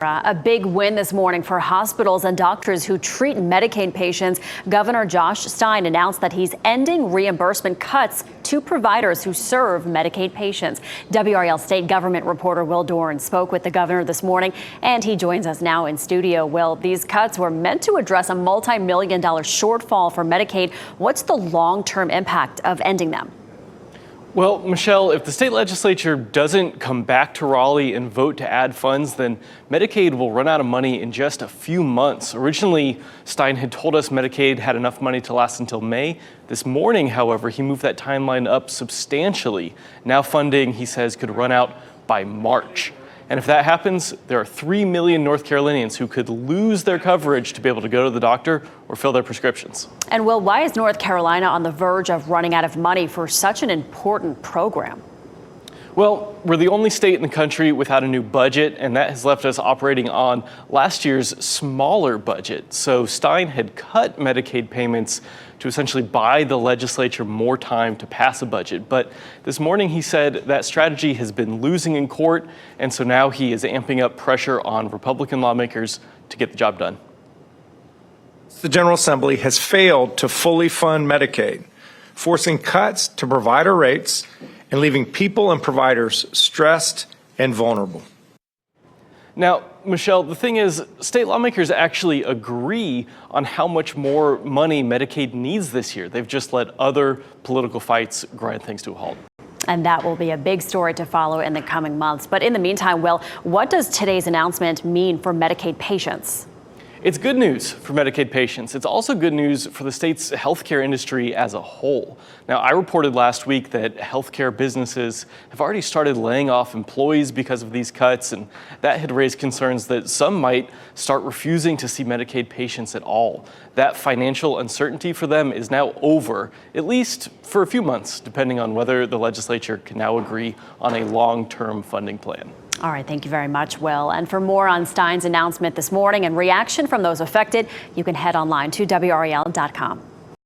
A big win this morning for hospitals and doctors who treat Medicaid patients. Governor Josh Stein announced that he's ending reimbursement cuts to providers who serve Medicaid patients. WRAL state government reporter Will Doran spoke with the governor this morning, and he joins us now in studio. Will, these cuts were meant to address a multi-million-dollar shortfall for Medicaid. What's the long-term impact of ending them? Well, Michelle, if the state legislature doesn't come back to Raleigh and vote to add funds, then Medicaid will run out of money in just a few months. Originally, Stein had told us Medicaid had enough money to last until May. This morning, however, he moved that timeline up substantially. Now funding, he says, could run out by March. And if that happens, there are 3 million North Carolinians who could lose their coverage to be able to go to the doctor or fill their prescriptions. And Will, why is North Carolina on the verge of running out of money for such an important program? Well, we're the only state in the country without a new budget, and that has left us operating on last year's smaller budget. So Stein had cut Medicaid payments to essentially buy the legislature more time to pass a budget. But this morning he said that strategy has been losing in court, and so now he is amping up pressure on Republican lawmakers to get the job done. The General Assembly has failed to fully fund Medicaid, forcing cuts to provider rates and leaving people and providers stressed and vulnerable. Now, Michelle, the thing is, state lawmakers actually agree on how much more money Medicaid needs this year. They've just let other political fights grind things to a halt. And that will be a big story to follow in the coming months. But in the meantime, Will, what does today's announcement mean for Medicaid patients? It's good news for Medicaid patients. It's also good news for the state's healthcare industry as a whole. Now, I reported last week that healthcare businesses have already started laying off employees because of these cuts, and that had raised concerns that some might start refusing to see Medicaid patients at all. That financial uncertainty for them is now over, at least for a few months, depending on whether the legislature can now agree on a long-term funding plan. All right, thank you very much, Will. And for more on Stein's announcement this morning and reaction from those affected, you can head online to WRAL.com.